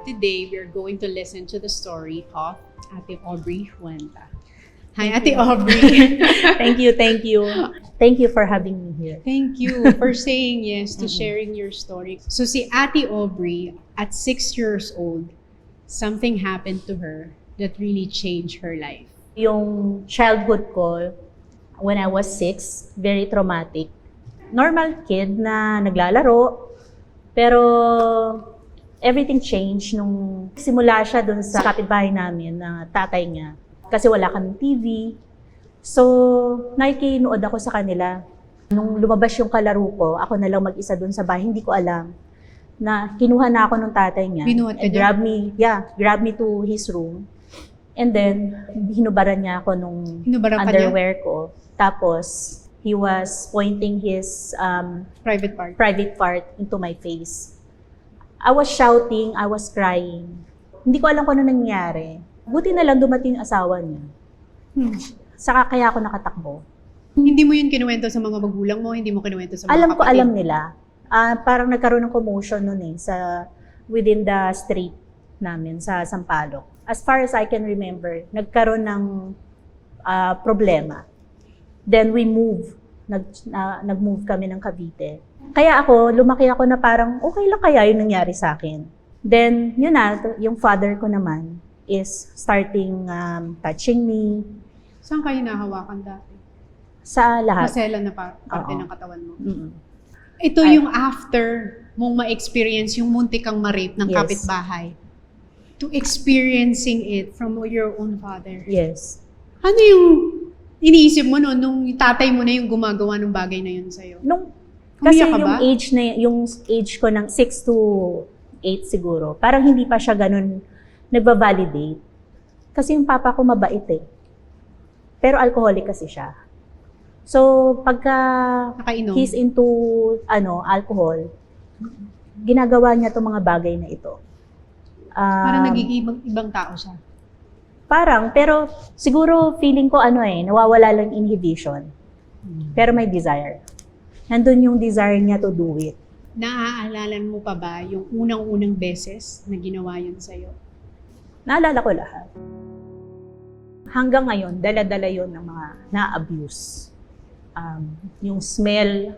Today, we're going to listen to the story of Ate Aubrey Huenta. Hi, Ate Aubrey. Thank you, thank you. Thank you for having me here. Thank you for saying yes to sharing your story. So si Ate Aubrey, at 6 years old, something happened to her that really changed her life. Yung childhood ko, when I was 6, very traumatic. Normal kid na naglalaro, pero everything changed nung simula siya dun sa kapitbahay namin na tatay niya. Kasi wala kaming TV. So, nakikinood ako sa kanila. Nung lumabas yung kalaro ko, ako na lang mag-isa dun sa bahay, hindi ko alam na kinuha na ako ng tatay niya. Binuhat ka And grab me to his room. And then, hinubaran niya ako nung Hinubaran ka niya? underwear ko. Tapos, he was pointing his Private part. into my face. I was shouting, I was crying. Hindi ko alam kung ano nangyari. Buti na lang dumating yung asawa niya. Saka kaya ako nakatakbo. Hindi mo yun kinuwento sa mga magulang mo, hindi mo kinuwento sa mga Alam ko, kapatid. alam nila. Parang nagkaroon ng commotion nun within the street namin sa Sampaloc. As far as I can remember, nagkaroon ng problema. Then we moved. Nag-move kami ng Cavite. Kaya lumaki ako na parang okay lang kaya yung nangyari sa akin. Then, yun na, yung father ko naman is starting touching me. Saan kayo nahawakan dati? Sa lahat. Masela na parte Oo. ng katawan mo. Mm-mm. Ito yung after mong ma-experience yung muntik kang ma-rape ng Yes. kapitbahay. To experiencing it from your own father. Yes. Ano yung iniisip mo noon nung tatay mo na yung gumagawa ng bagay na yun sa'yo? Kasi Umiyak ka ba? yung age ko ng 6 to 8 siguro, parang hindi pa siya ganun nagba-validate. Kasi yung papa ko mabait eh. Pero alcoholic kasi siya. So, pagka Nakainom? he's into alcohol, ginagawa niya itong mga bagay na ito. Parang nagiging ibang tao siya. Pero siguro feeling ko nawawala lang inhibition. Pero may desire. Nandun yung desire niya to do it. Naaalala mo pa ba yung unang-unang beses na ginawa yun sa'yo? Naalala ko lahat. Hanggang ngayon, dala-dala yon ng mga na-abuse. Yung smell,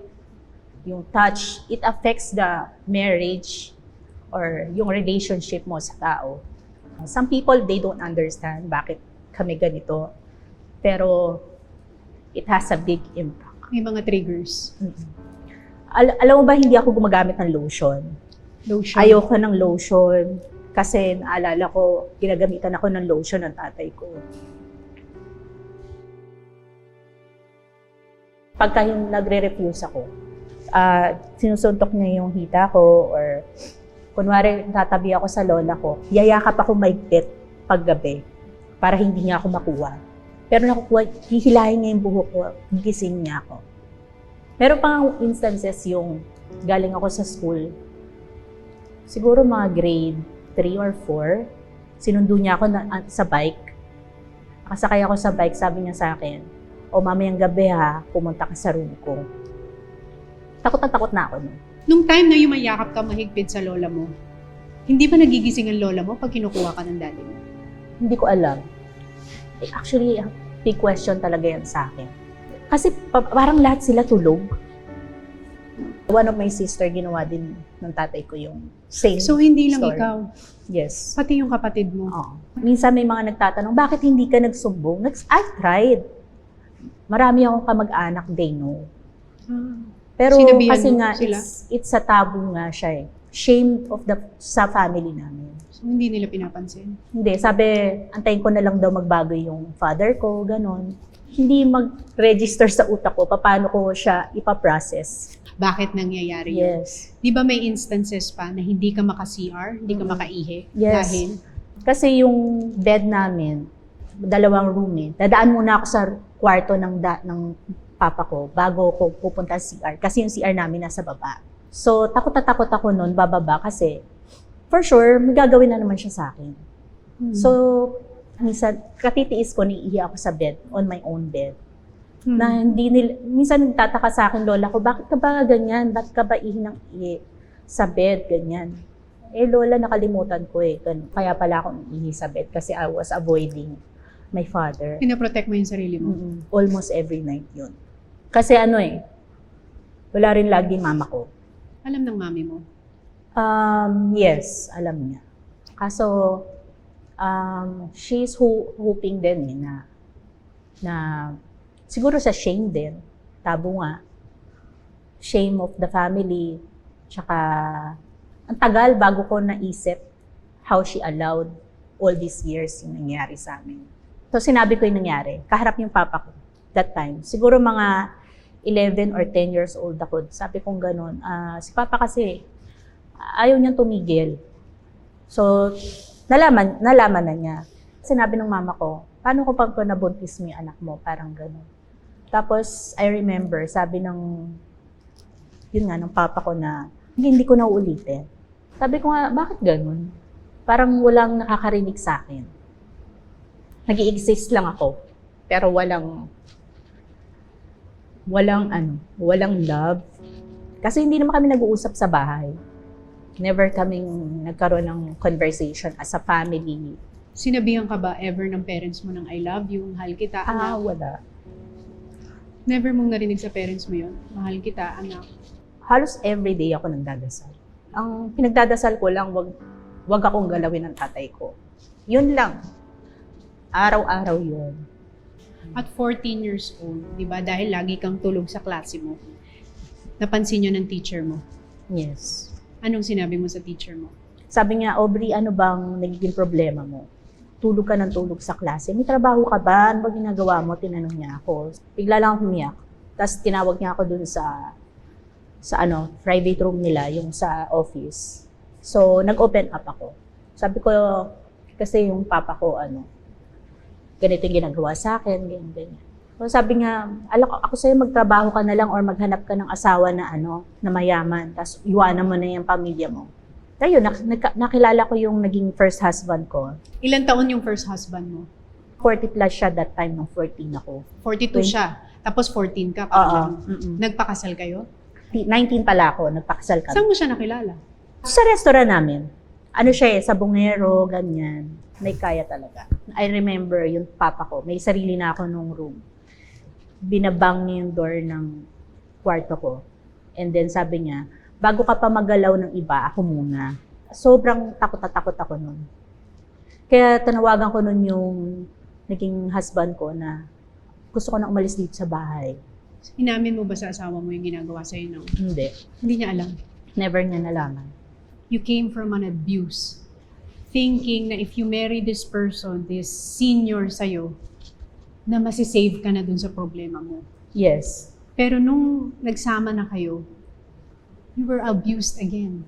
yung touch, it affects the marriage or yung relationship mo sa tao. Some people, they don't understand bakit kami ganito. Pero it has a big impact. May mga triggers. Alam mo ba, hindi ako gumagamit ng lotion. Lotion. Ayoko ng lotion kasi naalala ko, ginagamitan ako ng lotion ng tatay ko. Pagka yung nagre-refuse ako, sinusuntok niya yung hita ko or kunwari tatabi ako sa lola ko, yayakap ako maigpit paggabi para hindi niya ako makuha. Pero nakukuha, hihilahin niya yung buhok ko, gising niya ako. Meron pang instances yung galing ako sa school, siguro mga grade 3 or 4, sinundo niya ako sa bike. Nakasakay ako sa bike, sabi niya sa akin, o mamayang gabi pumunta ka sa room ko. Takot na takot na ako nun. Nung time na yumayakap ka mahigpit sa lola mo, hindi ba nagigising ang lola mo pag kinukuha ka ng daddy mo? Hindi ko alam. Actually, big question talaga yan sa akin. Kasi parang lahat sila tulog. One of my sister, ginawa din ng tatay ko yung same So hindi lang story. ikaw, Yes. pati yung kapatid mo. Oo. Minsan may mga nagtatanong, bakit hindi ka nagsumbong? I tried. Marami akong kamag-anak, they know. Pero Sinabihan kasi mo nga, sila? it's a taboo nga siya eh. Shame of sa family namin. So hindi nila pinapansin. Hindi, sabi, antayin ko na lang daw magbago yung father ko, ganon. Hindi mag-register sa utak ko, paano ko siya ipaprocess. Bakit nangyayari yun? Yes. Di ba may instances pa na hindi ka maka-CR, hindi ka makaihi? Yes. Dahil? Kasi yung bed namin, 2 room eh. Dadaan muna ako sa kwarto ng papa ko bago ko pupunta sa CR. Kasi yung CR namin nasa baba. So, takot na takot ako nun, bababa kasi for sure, may gagawin na naman siya sa akin. So, minsan, katitiis ko, niihi ako sa bed, on my own bed. Na hindi minsan nagtataka sa akin, lola ko, bakit ka ba ganyan? Bakit ka ba ihi ng ihi sa bed, ganyan? Lola, nakalimutan ko eh. Ganun. Kaya pala akong Elizabeth kasi I was avoiding my father. Pinaprotect mo yung sarili mo. Almost every night yun. Kasi wala rin lagi mama ko. Alam ng mami mo. Yes, alam niya. Kaso, she's hoping din na siguro sa shame din. Tabo nga. Shame of the family. Tsaka, ang tagal bago ko naisip how she allowed all these years yung nangyari sa amin. So, sinabi ko yung nangyari. Kaharap yung papa ko that time. Siguro mga 11 or 10 years old ako. Sabi kong ganun. Si papa kasi, ayaw niyang tumigil. So, nalaman na niya. Sinabi ng mama ko, paano ko pag nabuntis mo yung anak mo? Parang ganun. Tapos, I remember, sabi ng papa ko na, hindi ko na uulitin. Sabi ko nga, bakit ganun? Parang walang nakakarinig sa akin. Nag-i-exist lang ako. Pero walang love. Kasi hindi naman kami nag-uusap sa bahay. Never kaming nagkaroon ng conversation as a family. Sinabihan ka ba ever ng parents mo ng I love you, mahal kita, anak? Wala. Never mong narinig sa parents mo yun? Mahal kita, anak. Halos everyday ako nagdadasal. Ang pinagdadasal ko lang, wag akong galawin ng tatay ko. Yun lang. Araw-araw yun. At 14 years old, di ba? Dahil lagi kang tulog sa klase mo. Napansin yun ng teacher mo. Yes. Anong sinabi mo sa teacher mo? Sabi niya, Aubrey, ano bang nagiging problema mo? Tulog ka ng tulog sa klase. May trabaho ka ba? Ano ba ginagawa mo? Tinanong niya ako. Bigla lang ako umiyak. Tapos tinawag niya ako dun sa private room nila, yung sa office. So, nag-open up ako. Sabi ko, kasi yung papa ko, ganito yung ginagawa sa akin, ganyan. So, sabi nga, ako sa'yo magtrabaho ka na lang or maghanap ka ng asawa na mayaman, tapos iwanan mo na yung pamilya mo. Tayo, nakilala ko yung naging first husband ko. Ilan taon yung first husband mo? 40 plus siya that time, nung 14 ako. 42 siya. Tapos 14 ka. Nagpakasal kayo? 19 pala ako, nagpakasal kami. Saan mo siya nakilala? Sa restaurant namin. Siya sabongero, ganyan. May kaya talaga. I remember yung papa ko, may sarili na ako nung room. Binabang niya yung door ng kwarto ko. And then sabi niya, bago ka pa magalaw ng iba, ako muna. Sobrang takot na takot ako nun. Kaya tanawagan ko nun yung naging husband ko na gusto ko na umalis dito sa bahay. Inamin mo ba sa asawa mo yung ginagawa sa'yo? No? Hindi. Hindi niya alam. Never niya nalaman. You came from an abuse. Thinking na if you marry this person, this senior sa'yo, na masisave ka na dun sa problema mo. Yes. Pero nung nagsama na kayo, you were abused again.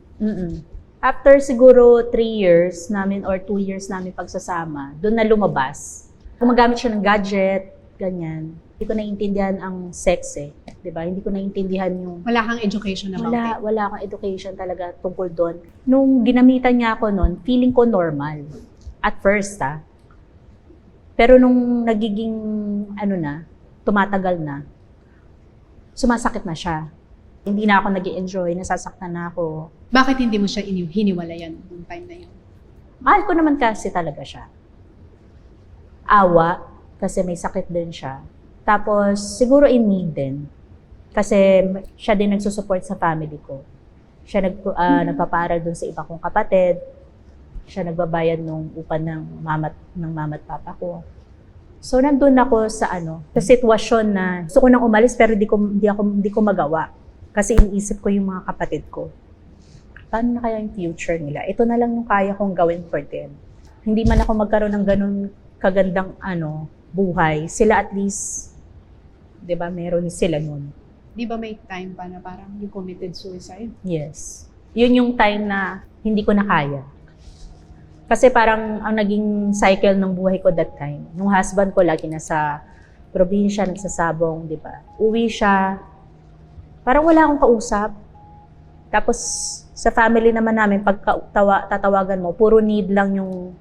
After siguro 3 years namin or 2 years namin pagsasama, doon na lumabas. Gumagamit siya ng gadget, ganyan. Hindi ko naiintindihan ang sex eh. Diba? Hindi ko naiintindihan yung... Wala kang education about it. Wala akong education talaga tungkol doon. Nung ginamitan niya ako noon, feeling ko normal. At first Pero nung nagiging, tumatagal na, sumasakit na siya. Hindi na ako nag-i-enjoy, nasasaktan na ako. Bakit hindi mo siya hiniwalayan nung time na yun? Mahal ko naman kasi talaga siya. Awa, kasi may sakit din siya. Tapos, siguro in need din. Kasi siya din nagsusupport sa family ko. Siya nagpapaaral dun sa iba kong kapatid. Siya nagbabayad ng upa ng mama't papa ko. So, nandun ako sa sitwasyon na gusto ko nang umalis pero di ko magawa. Kasi iniisip ko yung mga kapatid ko. Paano na kaya yung future nila? Ito na lang yung kaya kong gawin for them. Hindi man ako magkaroon ng ganun kagandang buhay. Sila at least, di ba, meron sila nun. Di ba may time pa na parang you committed suicide? Yes. Yun yung time na hindi ko na kaya. Kasi parang ang naging cycle ng buhay ko that time, nung husband ko lagi nasa probinsya, nagsasabong, di ba? Uwi siya, parang wala akong kausap. Tapos sa family naman namin, pag tatawagan mo, puro need lang yung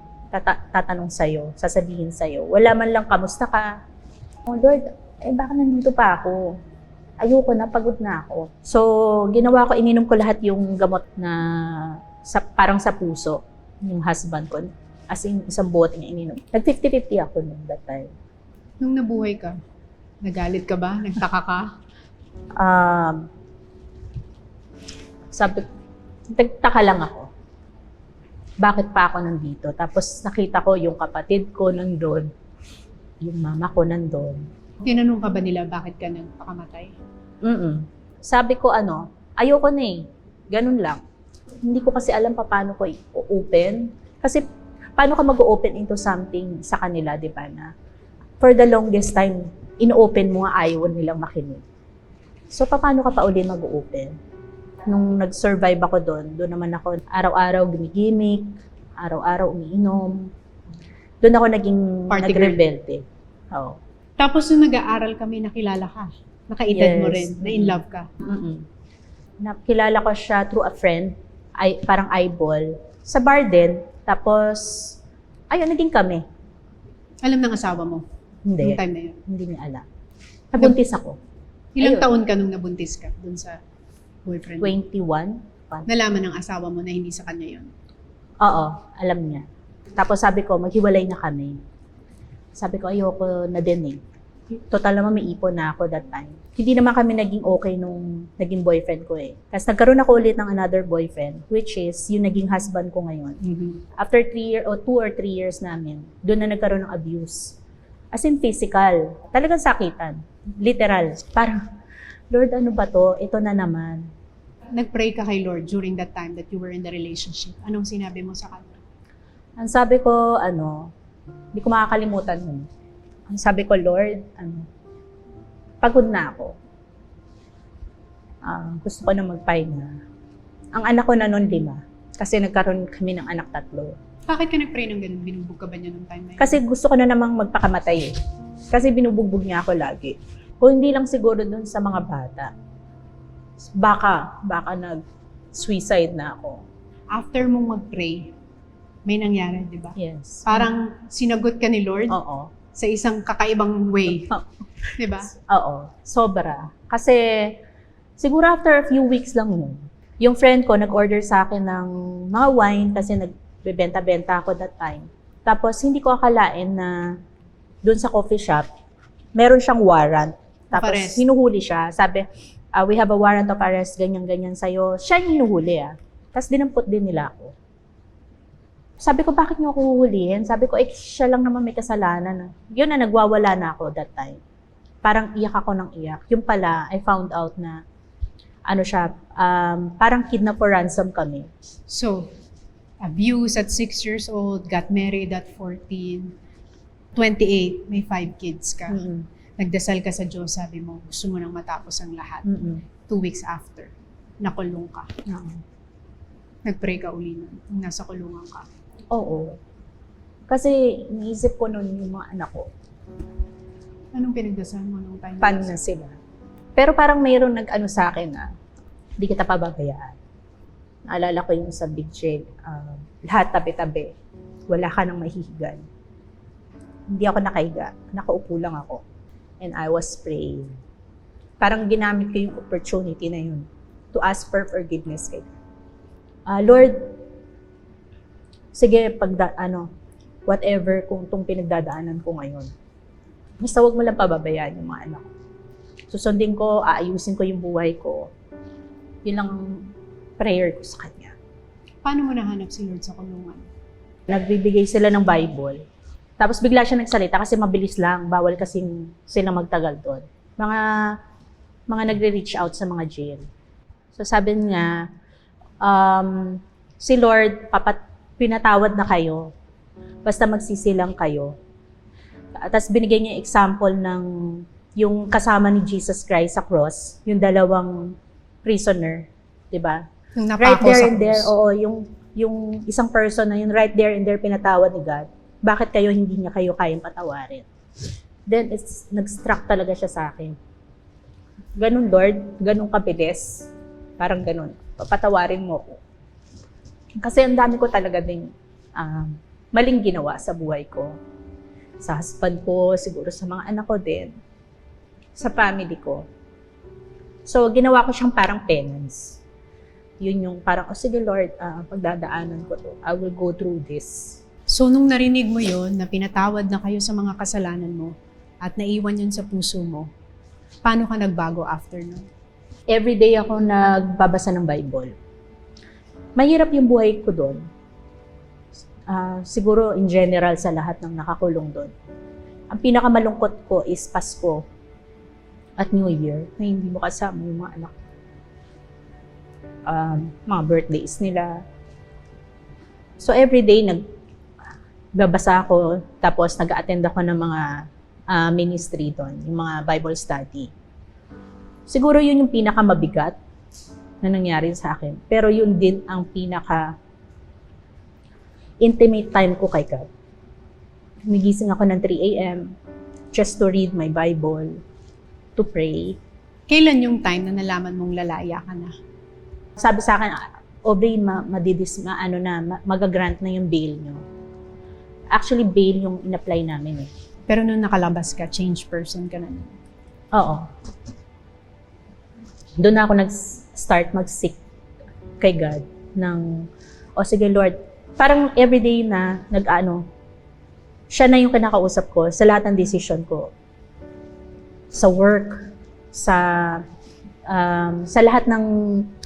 tatanong sa'yo, sasabihin sa'yo. Wala man lang, kamusta ka? Oh Lord, baka nandito pa ako. Ayoko na, pagod na ako. So, ginawa ko, ininom ko lahat yung gamot na parang sa puso yung husband ko. As in, isang bote niya ininom. Nag-50-50 ako noon that time. Nung nabuhay ka, nagalit ka ba? Nagtaka ka? Sabi, nagtaka lang ako. Bakit pa ako nandito? Tapos nakita ko yung kapatid ko nandun, yung mama ko nandun. Tinanong ka ba nila bakit ka nagpakamatay? Sabi ko ayoko na eh. Ganun lang. Hindi ko kasi alam paano ko i-open. Kasi paano ka mag-open into something sa kanila, di ba na? For the longest time, in-open mo nga ayaw nilang makinig. So, paano ka pa uli mag-open? Nung nag-survive ako doon naman ako araw-araw gimigimik, araw-araw umiinom. Doon ako naging Party nagrebelde. Oo. Tapos nung nag-aaral kami, nakilala ka. Nakaedad mo rin, na in love ka. Nakilala ko siya through a friend, parang eyeball. Sa bar din, tapos, ayun, naging kami. Alam ng asawa mo? Hindi. Nung time na yun? Hindi niya alam. Nabuntis ako. Ilang Ayun. taon ka nung nabuntis ka dun sa boyfriend? 21. Nalaman ng asawa mo na hindi sa kanya yun? Oo, alam niya. Tapos sabi ko, maghiwalay na kami. Sabi ko, ayoko na din eh. Total naman may ipon na ako that time. Hindi naman kami naging okay nung naging boyfriend ko eh. Tapos nagkaroon ako ulit ng another boyfriend, which is yung naging husband ko ngayon. After 2 or 3 years namin, doon na nagkaroon ng abuse. As in physical. Talagang sakitan. Literal. Parang, Lord, ano ba to? Ito na naman. Nag-pray ka kay Lord during that time that you were in the relationship. Anong sinabi mo sa kanya? Ang sabi ko, hindi ko makakalimutan yun. Ang sabi ko, Lord, pagod na ako. Gusto ko na magpahinga. Ang anak ko na noon 5. Kasi nagkaroon kami ng anak 3. Bakit ka nag-pray ng ganun? Binugbog ka ba niya nung time na yun? Kasi gusto ko na namang magpakamatay eh. Kasi binubugbog niya ako lagi. Kung hindi lang siguro dun sa mga bata. Baka nag-suicide na ako. After mong mag-pray, may nangyari, di ba? Yes. Parang sinagot ka ni Lord Oo. sa isang kakaibang way. Di ba? Oo. Sobra. Kasi siguro after a few weeks lang yun, yung friend ko nag-order sa akin ng mga wine kasi nagbebenta-benta ako that time. Tapos hindi ko akalain na doon sa coffee shop, meron siyang warrant. Tapos Arrest. hinuhuli siya. Sabi, we have a warrant of arrest, ganyan-ganyan sa'yo. Siya yung hinuhuli Tapos dinampot din nila ako. Sabi ko, bakit niyo ako huhulihin? Sabi ko, siya lang naman may kasalanan. Yun na, nagwawala na ako that time. Parang iyak ako ng iyak. Yung pala, I found out na, parang kidnap for ransom kami. So, abuse at 6 years old, got married at 14, 28, may 5 kids ka. Nagdasal ka sa Diyos, sabi mo, gusto mo nang matapos ang lahat. 2 weeks after, nakulong ka. Nag-pray ka uli nun, nung nasa kulungan ka. Oo. Kasi iniisip ko noon yung mga anak ko. Anong pinagdasal mo nung time? Paano na sila? Pero parang mayroon nag-ano sa akin na hindi kita pababayaan. Naalala ko yung sa Big J, lahat tabi-tabi. Wala ka nang mahihigan. Hindi ako nakahiga. Nakaupo lang ako. And I was praying. Parang ginamit ko yung opportunity na yun to ask for forgiveness kay God. Lord, sige, whatever kung itong pinagdadaanan ko ngayon. Basta huwag mo lang pababayaan yung mga anak ko. Susundin ko, aayusin ko yung buhay ko. Yun lang prayer ko sa Kanya. Paano mo nahanap si Lord sa kulungan? Nagbibigay sila ng Bible. Tapos bigla siya nagsalita kasi mabilis lang. Bawal kasing sila magtagal doon. Mga nagre-reach out sa mga jail. So sabi niya, si Lord, pinatawad na kayo. Basta magsisilang kayo. Tapos binigay niya example ng yung kasama ni Jesus Christ sa cross, yung 2 prisoner, 'di ba? Yung Right napako there sa and there, krus. oo, yung isang person na yun right there and there pinatawad ni God. Bakit kayo hindi niya kayo kayang patawarin? Then nag-struck talaga siya sa akin. Ganun, Lord, ganun kabilis. Parang ganun. Papatawarin mo ko. Kasi ang dami ko talaga ding maling ginawa sa buhay ko. Sa husband ko, siguro sa mga anak ko din. Sa family ko. So, ginawa ko siyang parang penance. Yun yung parang, oh sige Lord, pagdadaanan ko to. I will go through this. So nung narinig mo yon na pinatawad na kayo sa mga kasalanan mo at naiwan yun sa puso mo, paano ka nagbago after nun? Everyday ako nagbabasa ng Bible. Mahirap yung buhay ko doon. Siguro in general sa lahat ng nakakulong doon. Ang pinakamalungkot ko is Pasko at New Year na hindi mo kasama yung mga anak. Mga birthdays nila. So everyday nagbabasa ako, tapos nag-attend ako ng mga ministry doon, yung mga Bible study. Siguro yun yung pinakamabigat na nangyari sa akin. Pero yun din ang pinaka intimate time ko kay God. Nagising ako ng 3 a.m. just to read my Bible, to pray. Kailan yung time na nalaman mong lalaya ka na? Sabi sa akin, Aubrey, magagrant na yung bail nyo. Actually, bail yung in-apply namin eh. Pero nung nakalabas ka, changed person ka na. Oo. Doon na ako nag-start mag-seek kay God ng, sige Lord, parang everyday na siya na yung kinakausap ko sa lahat ng decision ko. Sa work, sa lahat ng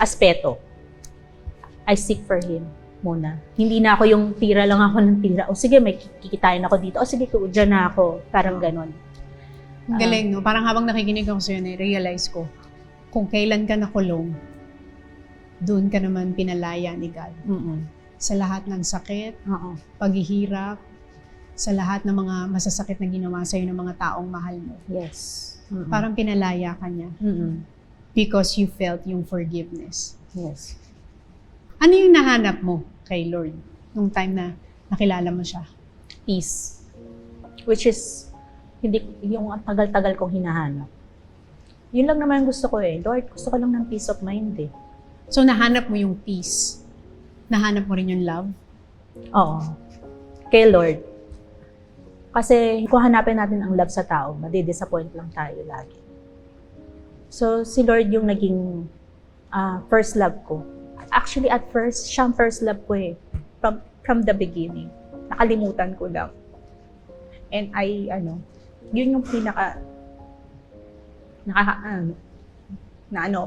aspeto. I seek for Him muna. Hindi na ako yung tira lang ako ng tira. Sige, may kikitain ako dito. Sige, dyan na ako. Parang ganon. Ang galing, no? Parang habang nakikinig ako sa'yo, na-realize ko, kung kailan ka nakulong, doon ka naman pinalaya ni God. Sa lahat ng sakit, paghihirap, sa lahat ng mga masasakit na ginawa sa'yo ng mga taong mahal mo. Yes. Parang pinalaya ka niya. Because you felt yung forgiveness. Yes. Ano yung nahanap mo kay Lord nung time na nakilala mo siya? Peace. Which is, hindi yung tagal-tagal kong hinahanap. Yun lang naman gusto ko eh. Lord, gusto ko lang ng peace of mind eh. So nahanap mo yung peace. Nahanap mo rin yung love? Oo. Kay Lord. Kasi kung hanapin natin ang love sa tao, madi-disappoint lang tayo lagi. So si Lord yung naging first love ko. Actually, at first, siya ang first love ko eh. From the beginning. Nakalimutan ko lang. And yun yung pinaka,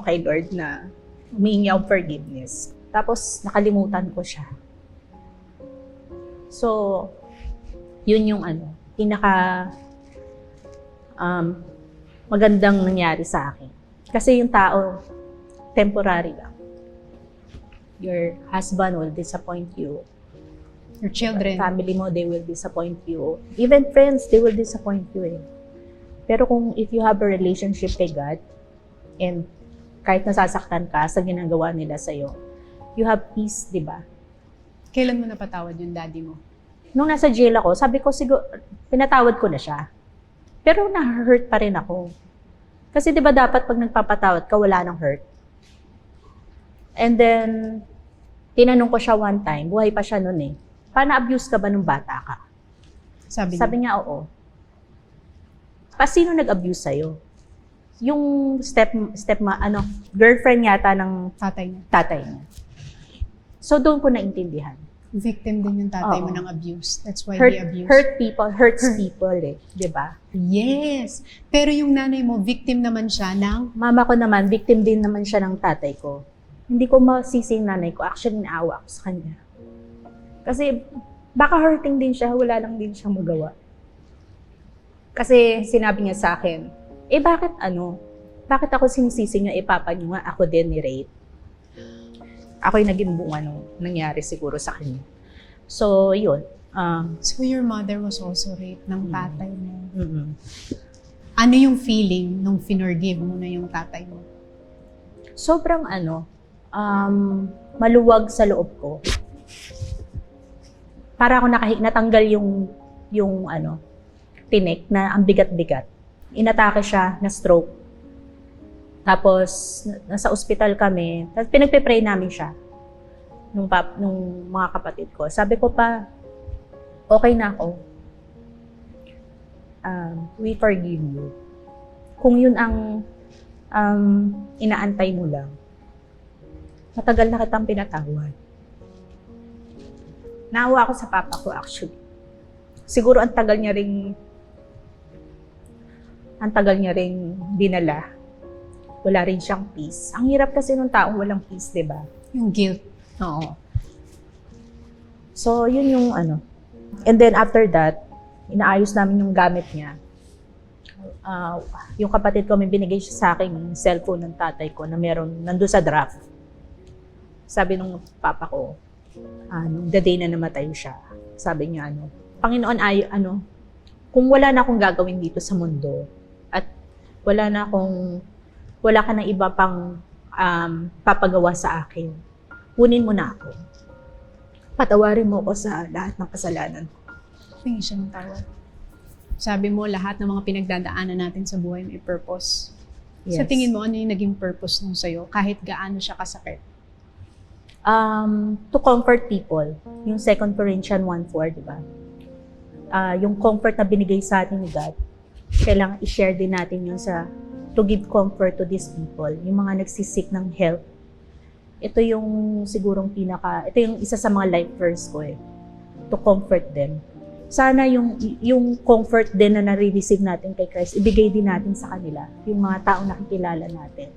kay Lord na humingi ako forgiveness. Tapos, nakalimutan ko siya. So, yun yung pinaka magandang nangyari sa akin. Kasi yung tao, temporary lang. Your husband will disappoint you. Your children. Family mo, they will disappoint you. Even friends, they will disappoint you eh. Pero if you have a relationship kay God, and kahit nasasaktan ka sa ginagawa nila sa'yo, you have peace, di ba? Kailan mo napatawad yung daddy mo? Nung nasa jail ako, sabi ko siguro, pinatawad ko na siya. Pero na-hurt pa rin ako. Kasi di ba dapat pag nagpapatawad ka, wala nang hurt? And then, tinanong ko siya one time, buhay pa siya noon eh, na-abuse ka ba nung bata ka? Sabi niya, oo. Sino nag-abuse sa'yo? Yung girlfriend yata ng tatay niya. So, doon ko naintindihan. Victim din yung tatay mo ng abuse. That's why he abused. Hurts people eh, di ba? Yes. Pero yung nanay mo, victim naman siya ng... Mama ko naman, victim din naman siya ng tatay ko. Hindi ko masisi yung nanay ko. Actually, naawa ako sa kanya. Kasi baka hurting din siya, wala lang din siyang magawa. Kasi sinabi niya sa akin, bakit ako sinisisi niyo, papa niyo nga, ako din ni-rape. Ako yung naging bunga nung nangyari siguro sa kanya. So, yun. So, your mother was also raped ng tatay mo. Ano yung feeling nung finorgive mo na yung tatay mo? Sobrang maluwag sa loob ko. Para ako natanggal yung tinik na ang bigat-bigat. Inatake siya na stroke. Tapos, nasa ospital kami. Tapos, pinagpe-pray namin siya. Nung mga kapatid ko. Sabi ko pa, okay na ako. We forgive you. Kung yun ang inaantay mo lang, matagal na kitang pinatawad. Naawa ako sa papa ko actually. Siguro ang tagal niya ring dinala. Wala rin siyang peace. Ang hirap kasi ng taong walang peace, di ba? Yung guilt. Oo. So, yun yung ano. And then after that, inaayos namin yung gamit niya. Yung kapatid ko, may binigay siya sa akin yung cellphone ng tatay ko na nandun sa draft. Sabi nung papa ko, the day na namatay siya, sabi niya, Panginoon, kung wala na akong gagawin dito sa mundo, at wala ka ng iba pang papagawa sa akin, kunin mo na ako. Patawarin mo ako sa lahat ng kasalanan. Tingin siya ng tawad. Sabi mo, lahat ng mga pinagdadaanan natin sa buhay may purpose. Yes. Sa tingin mo, ano yung naging purpose nung sa'yo? Kahit gaano siya kasakit? To comfort people. Yung 2 Corinthians 1:4, di ba? Yung comfort na binigay sa atin ni God, kailangan i-share din natin yun to give comfort to these people, yung mga nagsisik ng help. Ito yung sigurong ito yung isa sa mga life verse ko to comfort them. Sana yung comfort din na nare-receive natin kay Christ, ibigay din natin sa kanila, yung mga taong nakikilala natin.